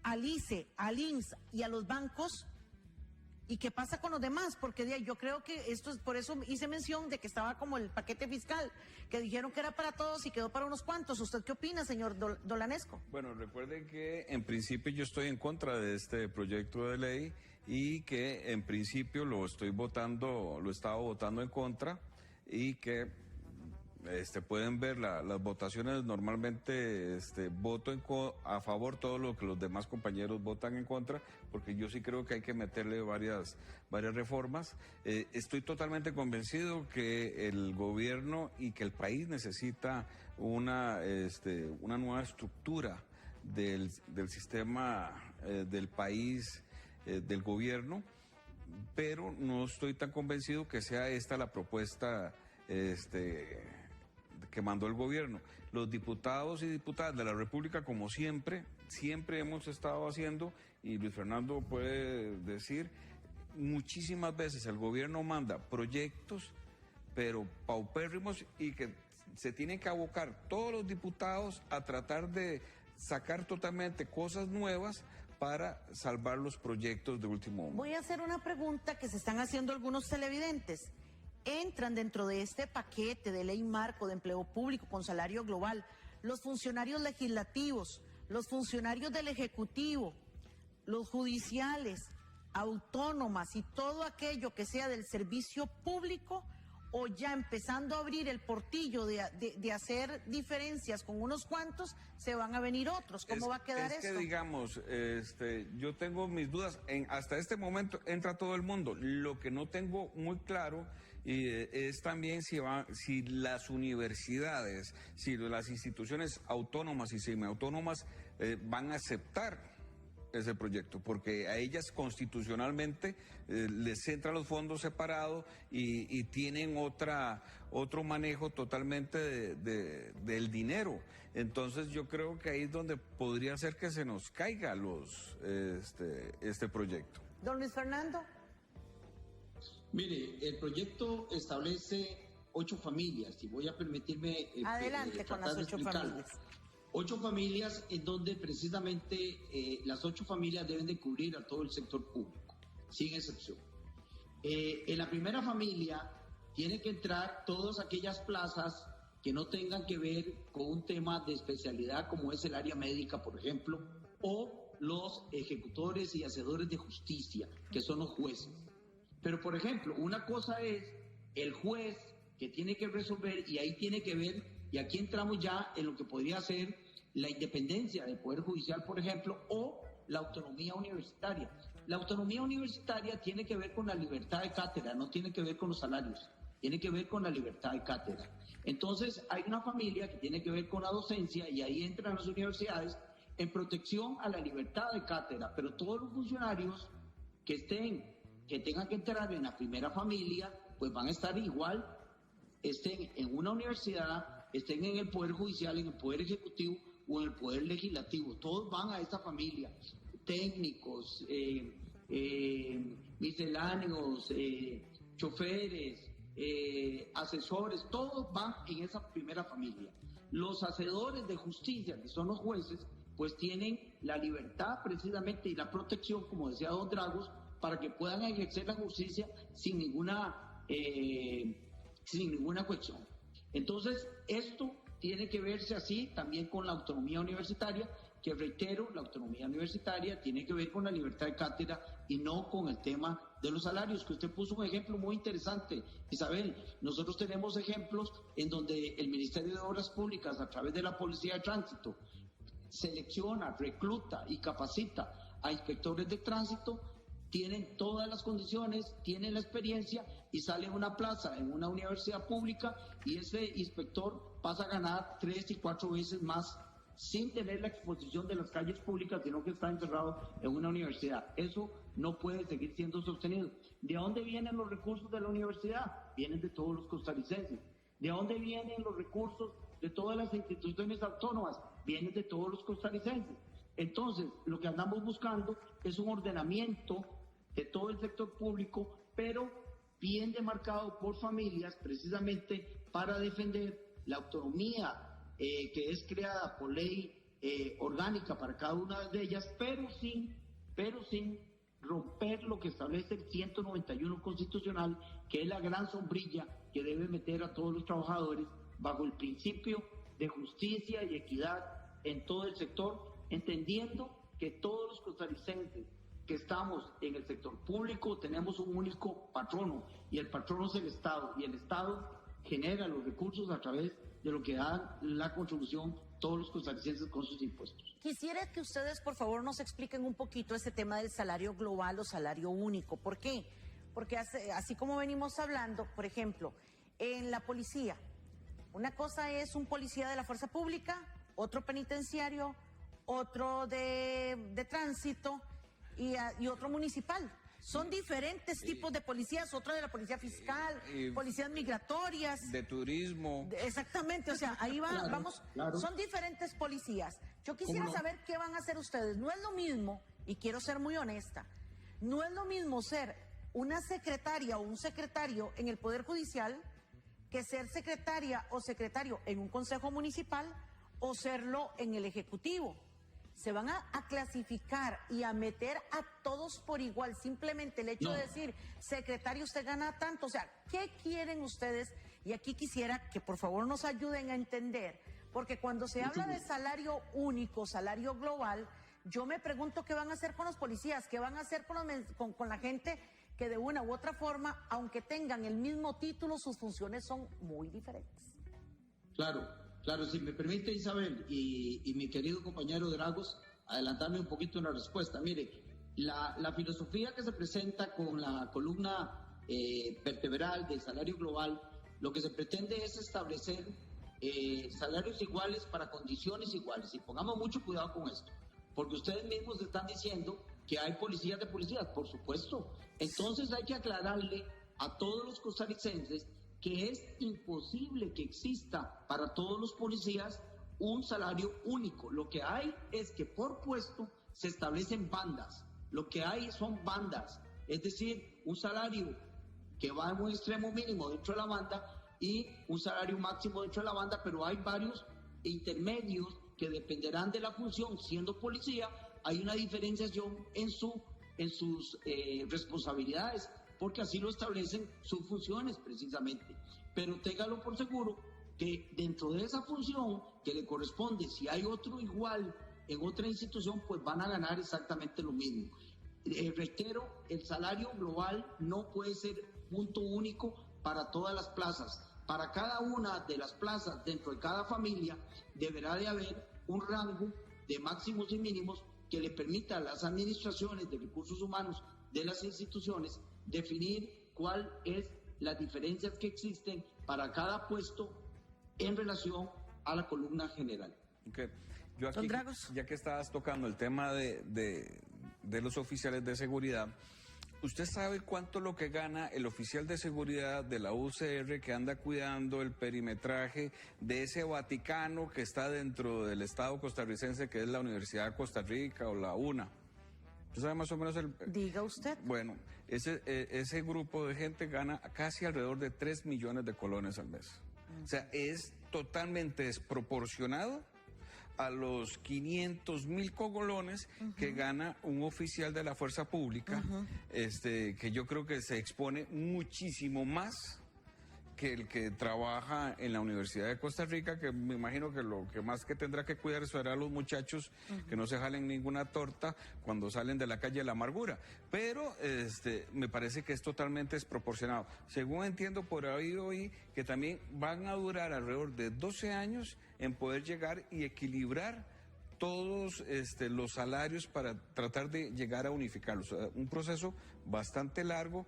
al ICE, al INSS y a los bancos? ¿Y qué pasa con los demás? Porque yo creo que esto es, por eso hice mención de que estaba como el paquete fiscal, que dijeron que era para todos y quedó para unos cuantos. ¿Usted qué opina, señor Dolanesco? Bueno, recuerden que en principio yo estoy en contra de este proyecto de ley y que en principio lo estaba votando en contra y que pueden ver las votaciones. Normalmente voto a favor todo lo que los demás compañeros votan en contra, porque yo sí creo que hay que meterle varias reformas. Estoy totalmente convencido que el gobierno y que el país necesita una nueva estructura del sistema del país, del gobierno, pero no estoy tan convencido que sea esta la propuesta que mandó el gobierno. Los diputados y diputadas de la República, como siempre hemos estado haciendo, y Luis Fernando puede decir, muchísimas veces el gobierno manda proyectos, pero paupérrimos, y que se tienen que abocar todos los diputados a tratar de sacar totalmente cosas nuevas para salvar los proyectos de último momento. Voy a hacer una pregunta que se están haciendo algunos televidentes. Entran dentro de este paquete de ley marco de empleo público con salario global los funcionarios legislativos, los funcionarios del Ejecutivo, los judiciales, autónomas y todo aquello que sea del servicio público, o ya empezando a abrir el portillo de hacer diferencias con unos cuantos, se van a venir otros. ¿Cómo va a quedar esto? Es que digamos, yo tengo mis dudas. Hasta este momento entra todo el mundo. Lo que no tengo muy claro es también si las universidades, si las instituciones autónomas y semiautónomas van a aceptar ese proyecto, porque a ellas constitucionalmente les entran los fondos separados y tienen otro manejo totalmente del dinero. Entonces yo creo que ahí es donde podría ser que se nos caiga este proyecto. Don Luis Fernando. Mire, el proyecto establece 8 familias y voy a permitirme adelante con las 8 familias. 8 familias en donde precisamente las 8 familias deben de cubrir a todo el sector público, sin excepción. En la primera familia tienen que entrar todas aquellas plazas que no tengan que ver con un tema de especialidad como es el área médica, por ejemplo, o los ejecutores y hacedores de justicia, que son los jueces. Pero, por ejemplo, una cosa es el juez que tiene que resolver, y ahí tiene que ver, y aquí entramos ya en lo que podría ser la independencia del Poder Judicial, por ejemplo, o la autonomía universitaria. La autonomía universitaria tiene que ver con la libertad de cátedra, no tiene que ver con los salarios, tiene que ver con la libertad de cátedra. Entonces, hay una familia que tiene que ver con la docencia y ahí entran las universidades en protección a la libertad de cátedra, pero todos los funcionarios que tengan que entrar en la primera familia, pues van a estar igual, estén en una universidad, estén en el Poder Judicial, en el Poder Ejecutivo o en el Poder Legislativo. Todos van a esta familia, técnicos, misceláneos, choferes, asesores, todos van en esa primera familia. Los hacedores de justicia, que son los jueces, pues tienen la libertad precisamente y la protección, como decía don Dragos, para que puedan ejercer la justicia sin ninguna cuestión. Entonces, esto tiene que verse así también con la autonomía universitaria, que reitero, la autonomía universitaria tiene que ver con la libertad de cátedra y no con el tema de los salarios, que usted puso un ejemplo muy interesante, Isabel. Nosotros tenemos ejemplos en donde el Ministerio de Obras Públicas, a través de la Policía de Tránsito, selecciona, recluta y capacita a inspectores de tránsito, tienen todas las condiciones, tienen la experiencia y sale a una plaza en una universidad pública y ese inspector pasa a ganar 3 y 4 veces más sin tener la exposición de las calles públicas, sino que está encerrado en una universidad. Eso no puede seguir siendo sostenido. ¿De dónde vienen los recursos de la universidad? Vienen de todos los costarricenses. ¿De dónde vienen los recursos de todas las instituciones autónomas? Vienen de todos los costarricenses. Entonces, lo que andamos buscando es un ordenamiento de todo el sector público, pero bien demarcado por familias, precisamente para defender la autonomía que es creada por ley orgánica para cada una de ellas, pero sin romper lo que establece el 191 constitucional, que es la gran sombrilla que debe meter a todos los trabajadores bajo el principio de justicia y equidad en todo el sector, entendiendo que todos los costarricenses que estamos en el sector público tenemos un único patrono, y el patrono es el Estado, y el Estado genera los recursos a través de lo que da la contribución todos los costarricenses con sus impuestos. Quisiera que ustedes, por favor, nos expliquen un poquito ese tema del salario global o salario único. ¿Por qué? Porque así como venimos hablando, por ejemplo, en la policía, una cosa es un policía de la fuerza pública, otro penitenciario, otro de tránsito y otro municipal. Son diferentes tipos de policías, otra de la policía fiscal, policías migratorias. De turismo. Exactamente, o sea, ahí va, Claro, vamos, claro. son diferentes policías. Yo quisiera ¿Cómo no? saber qué van a hacer ustedes. No es lo mismo, y quiero ser muy honesta, no es lo mismo ser una secretaria o un secretario en el Poder Judicial que ser secretaria o secretario en un consejo municipal o serlo en el Ejecutivo. Se van a clasificar y a meter a todos por igual, simplemente el hecho de decir, secretario, usted gana tanto. O sea, ¿qué quieren ustedes? Y aquí quisiera que por favor nos ayuden a entender, porque cuando se habla de salario único, salario global, yo me pregunto qué van a hacer con los policías, qué van a hacer con la gente que de una u otra forma, aunque tengan el mismo título, sus funciones son muy diferentes. Claro, si me permite, Isabel, y mi querido compañero Dragos, adelantarme un poquito en la respuesta. Mire, la filosofía que se presenta con la columna vertebral del salario global, lo que se pretende es establecer salarios iguales para condiciones iguales. Y pongamos mucho cuidado con esto, porque ustedes mismos están diciendo que hay policías de policías, por supuesto. Entonces hay que aclararle a todos los costarricenses que es imposible que exista para todos los policías un salario único. Lo que hay es que por puesto se establecen bandas. Lo que hay son bandas, es decir, un salario que va en un extremo mínimo dentro de la banda y un salario máximo dentro de la banda, pero hay varios intermedios que dependerán de la función. Siendo policía, hay una diferenciación en sus responsabilidades, porque así lo establecen sus funciones precisamente. Pero téngalo por seguro que dentro de esa función que le corresponde, si hay otro igual en otra institución, pues van a ganar exactamente lo mismo. Reitero, el salario global no puede ser punto único para todas las plazas. Para cada una de las plazas dentro de cada familia deberá de haber un rango de máximos y mínimos que le permita a las administraciones de recursos humanos de las instituciones definir cuál es las diferencias que existen para cada puesto en relación a la columna general. Okay. Yo aquí, ya que estabas tocando el tema de los oficiales de seguridad, ¿usted sabe cuánto lo que gana el oficial de seguridad de la UCR que anda cuidando el perimetraje de ese Vaticano que está dentro del Estado costarricense, que es la Universidad de Costa Rica o la UNA? ¿Usted sabe más o menos el...? Diga usted. Bueno, ese grupo de gente gana casi alrededor de 3 millones de colones al mes. O sea, es totalmente desproporcionado a los 500,000 cogolones que gana un oficial de la fuerza pública, que yo creo que se expone muchísimo más que el que trabaja en la Universidad de Costa Rica, que me imagino que lo que más que tendrá que cuidar será a los muchachos que no se jalen ninguna torta cuando salen de la calle de la amargura. Pero me parece que es totalmente desproporcionado. Según entiendo, por ahí oí que también van a durar alrededor de 12 años en poder llegar y equilibrar todos los salarios para tratar de llegar a unificarlos. Un proceso bastante largo,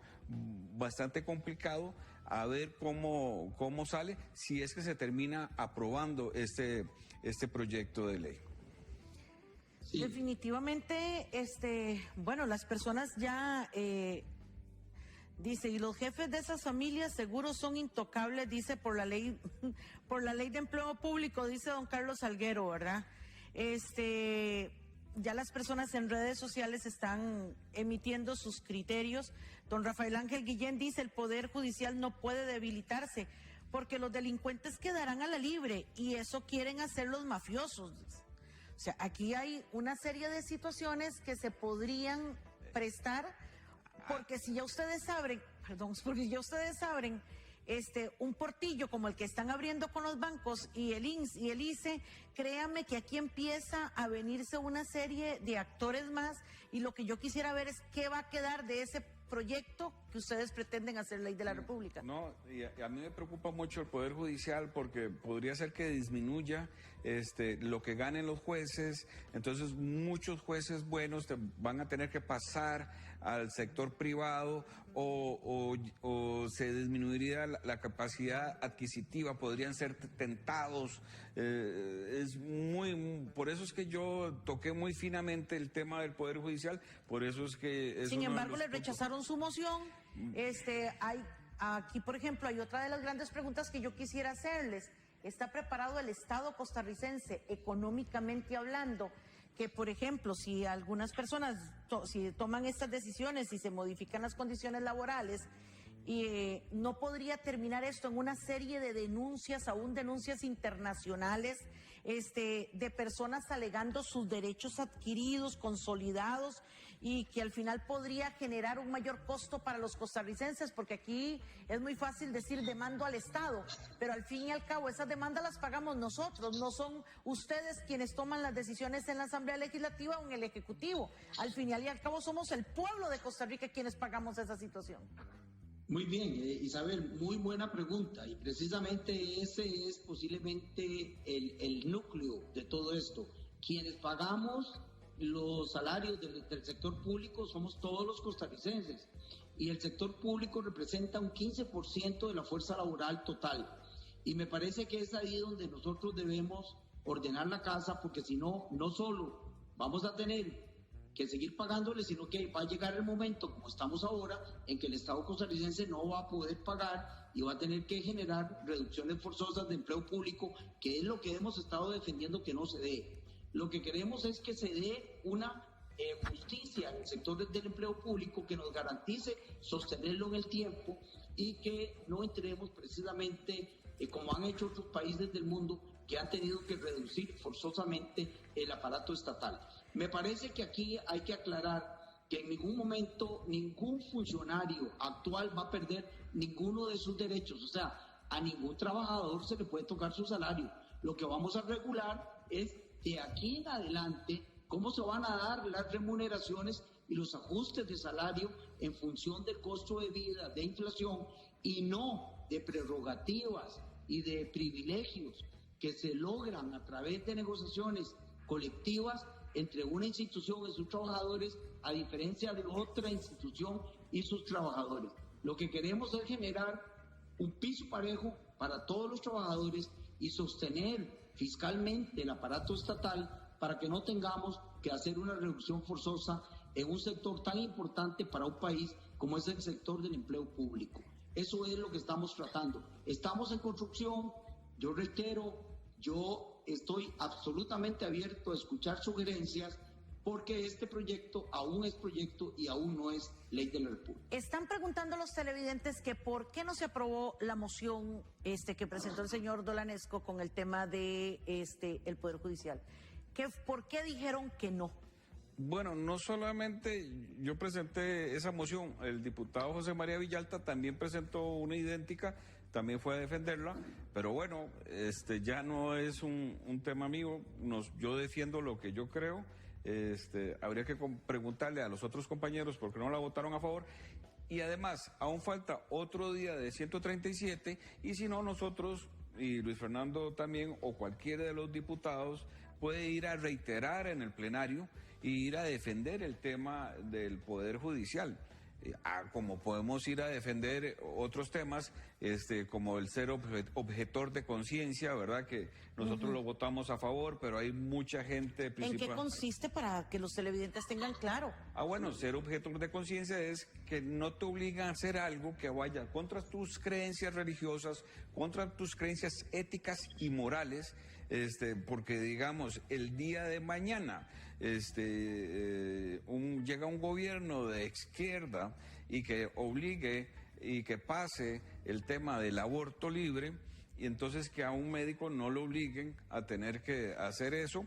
bastante complicado, a ver cómo sale, si es que se termina aprobando este proyecto de ley. Sí. Definitivamente, bueno, las personas ya, dice, y los jefes de esas familias seguros son intocables, dice, por la ley de empleo público, dice don Carlos Salguero, ¿verdad? Ya las personas en redes sociales están emitiendo sus criterios. Don Rafael Ángel Guillén dice, el Poder Judicial no puede debilitarse porque los delincuentes quedarán a la libre y eso quieren hacer los mafiosos. O sea, aquí hay una serie de situaciones que se podrían prestar porque si ya ustedes abren, un portillo como el que están abriendo con los bancos y el INSS y el ICE, créanme que aquí empieza a venirse una serie de actores más y lo que yo quisiera ver es qué va a quedar de ese proyecto que ustedes pretenden hacer ley de la República. No, y a mí me preocupa mucho el Poder Judicial porque podría ser que disminuya lo que ganen los jueces, entonces muchos jueces buenos van a tener que pasar al sector privado o se disminuiría la capacidad adquisitiva, podrían ser tentados. Por eso es que yo toqué muy finamente el tema del Poder Judicial, por eso es que... Sin embargo, le rechazaron su moción. Aquí, por ejemplo, hay otra de las grandes preguntas que yo quisiera hacerles. ¿Está preparado el Estado costarricense, económicamente hablando, que, por ejemplo, si algunas personas si toman estas decisiones y se modifican las condiciones laborales, no podría terminar esto en una serie de denuncias, aún denuncias internacionales, de personas alegando sus derechos adquiridos, consolidados, y que al final podría generar un mayor costo para los costarricenses, porque aquí es muy fácil decir demando al Estado, pero al fin y al cabo esas demandas las pagamos nosotros, no son ustedes quienes toman las decisiones en la Asamblea Legislativa o en el Ejecutivo. Al fin y al cabo somos el pueblo de Costa Rica quienes pagamos esa situación. Muy bien, Isabel, muy buena pregunta, y precisamente ese es posiblemente el núcleo de todo esto. Quienes pagamos los salarios del sector público somos todos los costarricenses, y el sector público representa un 15% de la fuerza laboral total, y me parece que es ahí donde nosotros debemos ordenar la casa, porque si no, no solo vamos a tener que seguir pagándole, sino que va a llegar el momento, como estamos ahora, en que el Estado costarricense no va a poder pagar y va a tener que generar reducciones forzosas de empleo público, que es lo que hemos estado defendiendo que no se dé. Lo que queremos es que se dé una justicia en el sector del empleo público que nos garantice sostenerlo en el tiempo y que no entremos precisamente, como han hecho otros países del mundo, que han tenido que reducir forzosamente el aparato estatal. Me parece que aquí hay que aclarar que en ningún momento ningún funcionario actual va a perder ninguno de sus derechos, o sea, a ningún trabajador se le puede tocar su salario. Lo que vamos a regular es de aquí en adelante cómo se van a dar las remuneraciones y los ajustes de salario en función del costo de vida, de inflación, y no de prerrogativas y de privilegios que se logran a través de negociaciones colectivas entre una institución y sus trabajadores, a diferencia de otra institución y sus trabajadores. Lo que queremos es generar un piso parejo para todos los trabajadores y sostener fiscalmente el aparato estatal para que no tengamos que hacer una reducción forzosa en un sector tan importante para un país como es el sector del empleo público. Eso es lo que estamos tratando. Estamos en construcción, yo reitero, yo estoy absolutamente abierto a escuchar sugerencias porque este proyecto aún es proyecto y aún no es ley de la República. Están preguntando los televidentes que por qué no se aprobó la moción que presentó el señor Dolanesco con el tema de el Poder Judicial. ¿Por qué dijeron que no? Bueno, no solamente yo presenté esa moción, el diputado José María Villalta también presentó una idéntica, también fue a defenderla, pero bueno, ya no es un tema mío, yo defiendo lo que yo creo. Habría que preguntarle a los otros compañeros por qué no la votaron a favor, y además aún falta otro día de 137, y si no, nosotros y Luis Fernando también o cualquiera de los diputados puede ir a reiterar en el plenario y ir a defender el tema del Poder Judicial. Como podemos ir a defender otros temas, como el ser objetor de conciencia, ¿verdad? Que nosotros lo votamos a favor, pero hay mucha gente... ¿En qué consiste para que los televidentes tengan claro? Bueno, ser objetor de conciencia es que no te obligan a hacer algo que vaya contra tus creencias religiosas, contra tus creencias éticas y morales, porque digamos, el día de mañana llega un gobierno de izquierda y que obligue y que pase el tema del aborto libre, y entonces que a un médico no lo obliguen a tener que hacer eso,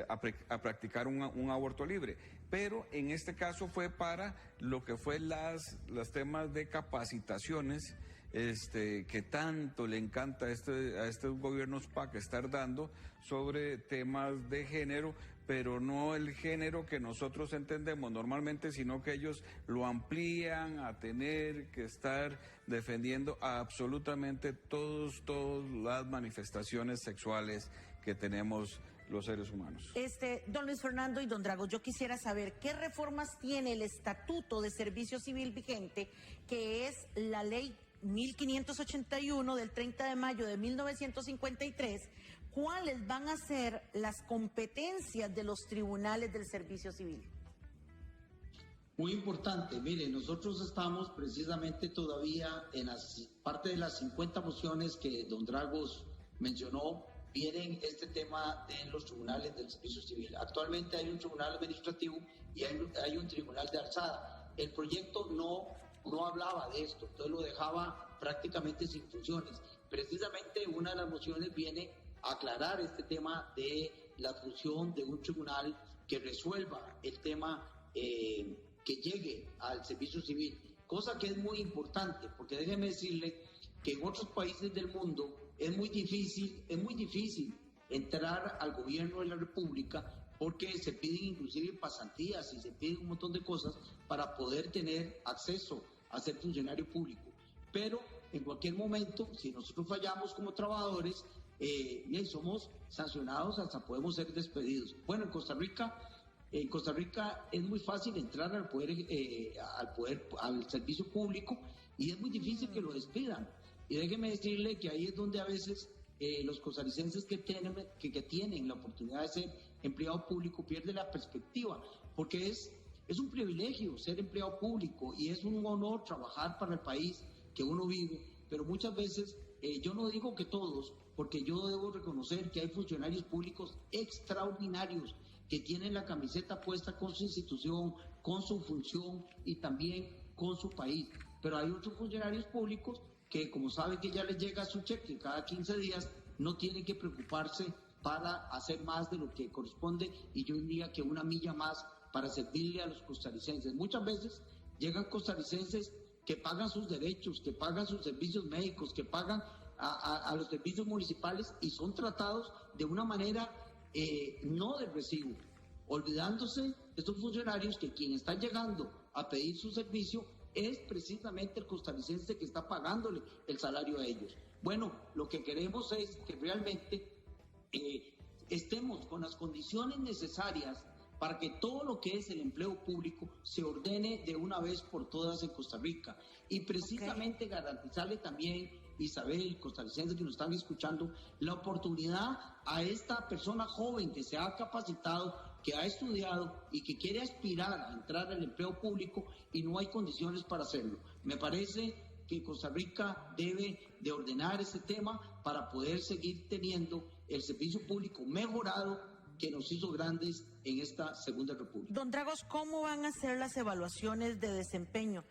a practicar un aborto libre. Pero en este caso fue para lo que fue los temas de capacitaciones, que tanto le encanta a estos gobiernos PAC estar dando sobre temas de género, pero no el género que nosotros entendemos normalmente, sino que ellos lo amplían a tener que estar defendiendo a absolutamente todas las manifestaciones sexuales que tenemos los seres humanos. Don Luis Fernando y don Dragos, yo quisiera saber qué reformas tiene el Estatuto de Servicio Civil vigente, que es la ley 1581 del 30 de mayo de 1953, ¿cuáles van a ser las competencias de los tribunales del servicio civil? Muy importante, mire, nosotros estamos precisamente todavía en parte de las 50 mociones que don Dragos mencionó, vienen este tema de los tribunales del servicio civil. Actualmente hay un tribunal administrativo y hay un tribunal de alzada. El proyecto no hablaba de esto, entonces lo dejaba prácticamente sin funciones. Precisamente una de las mociones viene a aclarar este tema de la función de un tribunal que resuelva el tema que llegue al servicio civil, cosa que es muy importante, porque déjeme decirle que en otros países del mundo es muy difícil entrar al gobierno de la República, porque se piden inclusive pasantías y se piden un montón de cosas para poder tener acceso a ser funcionario público. Pero en cualquier momento, si nosotros fallamos como trabajadores, somos sancionados, hasta podemos ser despedidos. Bueno, en Costa Rica es muy fácil entrar al servicio público y es muy difícil que lo despidan. Y déjeme decirle que ahí es donde a veces los costarricenses que tienen la oportunidad de ser empleado público pierden la perspectiva, porque es un privilegio ser empleado público y es un honor trabajar para el país que uno vive, pero muchas veces, yo no digo que todos, porque yo debo reconocer que hay funcionarios públicos extraordinarios que tienen la camiseta puesta con su institución, con su función y también con su país, pero hay otros funcionarios públicos que, como saben que ya les llega su cheque cada 15 días, no tienen que preocuparse para hacer más de lo que corresponde, y yo diría que una milla más para servirle a los costarricenses. Muchas veces llegan costarricenses que pagan sus derechos, que pagan sus servicios médicos, que pagan a los servicios municipales y son tratados de una manera no de recibo, olvidándose estos funcionarios que quien está llegando a pedir su servicio es precisamente el costarricense que está pagándole el salario a ellos. Bueno, lo que queremos es que realmente estemos con las condiciones necesarias para que todo lo que es el empleo público se ordene de una vez por todas en Costa Rica. Y precisamente garantizarle también, Isabel, costarricenses que nos están escuchando, la oportunidad a esta persona joven que se ha capacitado, que ha estudiado y que quiere aspirar a entrar al empleo público y no hay condiciones para hacerlo. Me parece que Costa Rica debe de ordenar ese tema para poder seguir teniendo el servicio público mejorado que nos hizo grandes en esta Segunda República. Don Dragos, ¿cómo van a ser las evaluaciones de desempeño?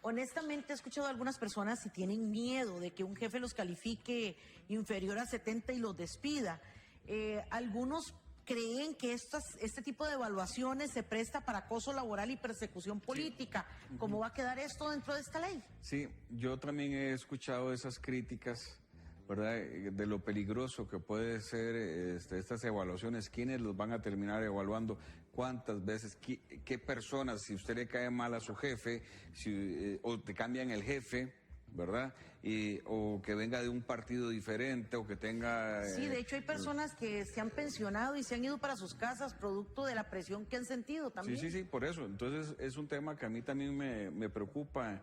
Honestamente he escuchado a algunas personas si tienen miedo de que un jefe los califique inferior a 70 y los despida. Algunos creen que este tipo de evaluaciones se presta para acoso laboral y persecución política. Sí. ¿Cómo va a quedar esto dentro de esta ley? Sí, yo también he escuchado esas críticas, ¿verdad?, de lo peligroso que puede ser estas evaluaciones, quiénes los van a terminar evaluando, cuántas veces, qué personas, si usted le cae mal a su jefe, o te cambian el jefe, ¿verdad? O que venga de un partido diferente o que tenga... Sí, de hecho hay personas que se han pensionado y se han ido para sus casas producto de la presión que han sentido también. Sí, por eso. Entonces es un tema que a mí también me preocupa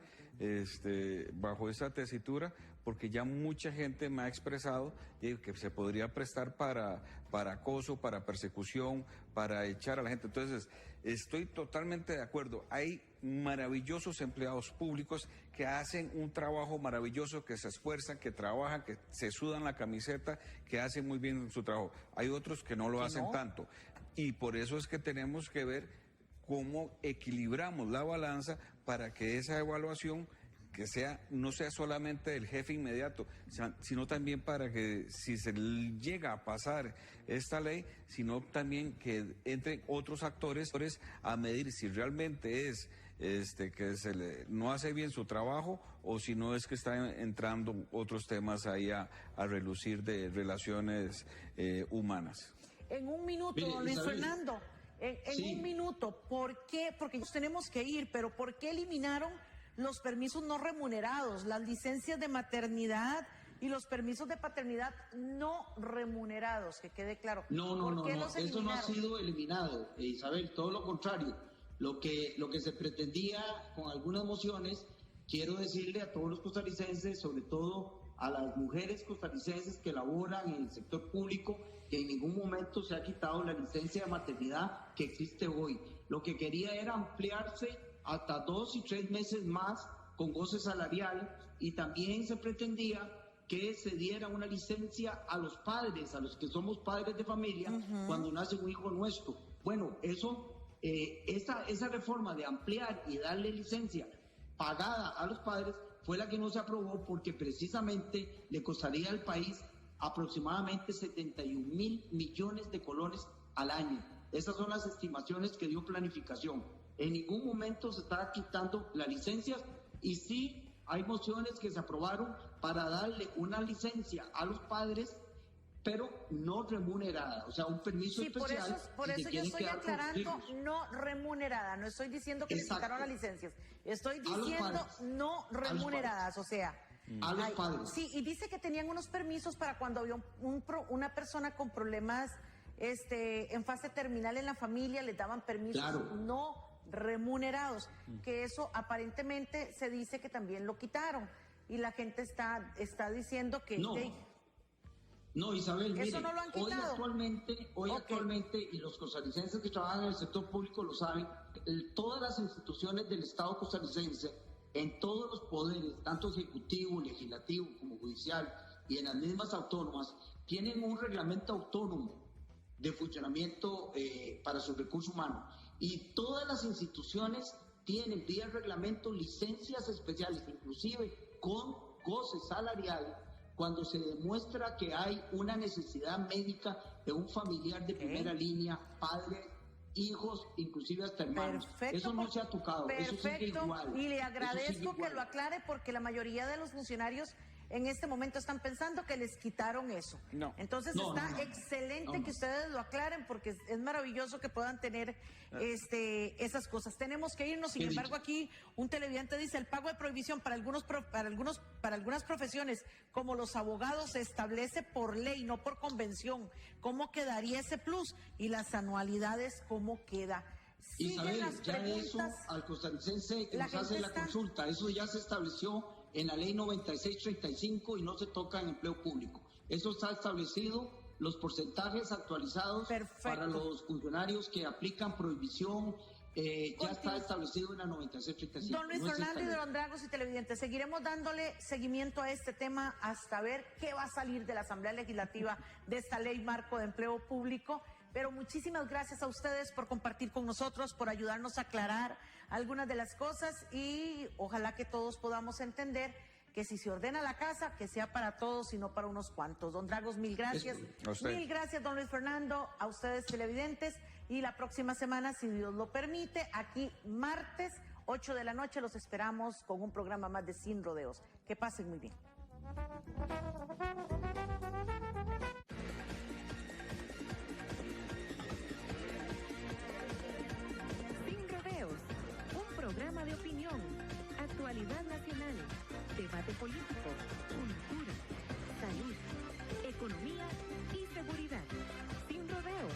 bajo esa tesitura, porque ya mucha gente me ha expresado que se podría prestar para acoso, para persecución, para echar a la gente. Entonces, estoy totalmente de acuerdo. Hay maravillosos empleados públicos que hacen un trabajo maravilloso, que se esfuerzan, que trabajan, que se sudan la camiseta, que hacen muy bien su trabajo. Hay otros que no lo hacen tanto. Y por eso es que tenemos que ver cómo equilibramos la balanza para que esa evaluación no sea solamente del jefe inmediato, sino también para que si se llega a pasar esta ley, sino también que entren otros actores a medir si realmente es que no hace bien su trabajo o si no es que están entrando otros temas ahí a relucir de relaciones humanas. En un minuto, don Luis Fernando, un minuto, ¿por qué? Porque nos tenemos que ir, pero ¿por qué eliminaron los permisos no remunerados, las licencias de maternidad y los permisos de paternidad no remunerados? Que quede claro. No, eso no ha sido eliminado, Isabel, todo lo contrario. Lo que se pretendía con algunas mociones, quiero decirle a todos los costarricenses, sobre todo a las mujeres costarricenses que laboran en el sector público, que en ningún momento se ha quitado la licencia de maternidad que existe hoy. Lo que quería era ampliarse hasta 2 y 3 meses más con goce salarial, y también se pretendía que se diera una licencia a los padres, a los que somos padres de familia, cuando nace un hijo nuestro. Bueno, esa reforma de ampliar y darle licencia pagada a los padres fue la que no se aprobó, porque precisamente le costaría al país aproximadamente 71.000 millones de colones al año. Esas son las estimaciones que dio Planificación. En ningún momento se está quitando las licencias, y sí hay mociones que se aprobaron para darle una licencia a los padres, pero no remunerada, o sea, un permiso especial. Por eso yo estoy aclarando no remunerada, no estoy diciendo que les quitaron las licencias, estoy diciendo no remuneradas, o sea... A los padres. Sí, y dice que tenían unos permisos para cuando había una persona con problemas en fase terminal en la familia, les daban permisos no remunerados, que eso aparentemente se dice que también lo quitaron, y la gente está diciendo que... No, Isabel, mire, ¿eso no lo han quitado? Hoy actualmente, y los costarricenses que trabajan en el sector público lo saben, todas las instituciones del Estado costarricense, en todos los poderes, tanto ejecutivo, legislativo como judicial, y en las mismas autónomas, tienen un reglamento autónomo de funcionamiento para su recurso humano. Y todas las instituciones tienen vía reglamento licencias especiales, inclusive con goce salarial, cuando se demuestra que hay una necesidad médica de un familiar de primera línea, padre, hijos, inclusive hasta hermanos. Perfecto, eso no se ha tocado, eso sigue igual. Y le agradezco que lo aclare, porque la mayoría de los funcionarios en este momento están pensando que les quitaron eso. No. Entonces está excelente que ustedes lo aclaren, porque es maravilloso que puedan tener esas cosas. Tenemos que irnos, sin embargo, aquí un televidente dice: el pago de prohibición para algunas profesiones, como los abogados, se establece por ley, no por convención. ¿Cómo quedaría ese plus? Y las anualidades, ¿cómo queda? Isabel, ya eso al costarricense que nos hace la consulta, eso ya se estableció en la ley 9635 y no se toca en empleo público. Eso está establecido, los porcentajes actualizados para los funcionarios que aplican prohibición, ya está establecido en la 9635. Don Luis Fernando y don Dragos y televidentes, seguiremos dándole seguimiento a este tema hasta ver qué va a salir de la Asamblea Legislativa de esta ley marco de empleo público. Pero muchísimas gracias a ustedes por compartir con nosotros, por ayudarnos a aclarar algunas de las cosas, y ojalá que todos podamos entender que si se ordena la casa, que sea para todos y no para unos cuantos. Don Dragos, mil gracias. Mil gracias, don Luis Fernando, a ustedes televidentes, y la próxima semana, si Dios lo permite, aquí martes 8 de la noche los esperamos con un programa más de Sin Rodeos. Que pasen muy bien. Programa de opinión, actualidad nacional, debate político, cultura, salud, economía y seguridad. Sin rodeos.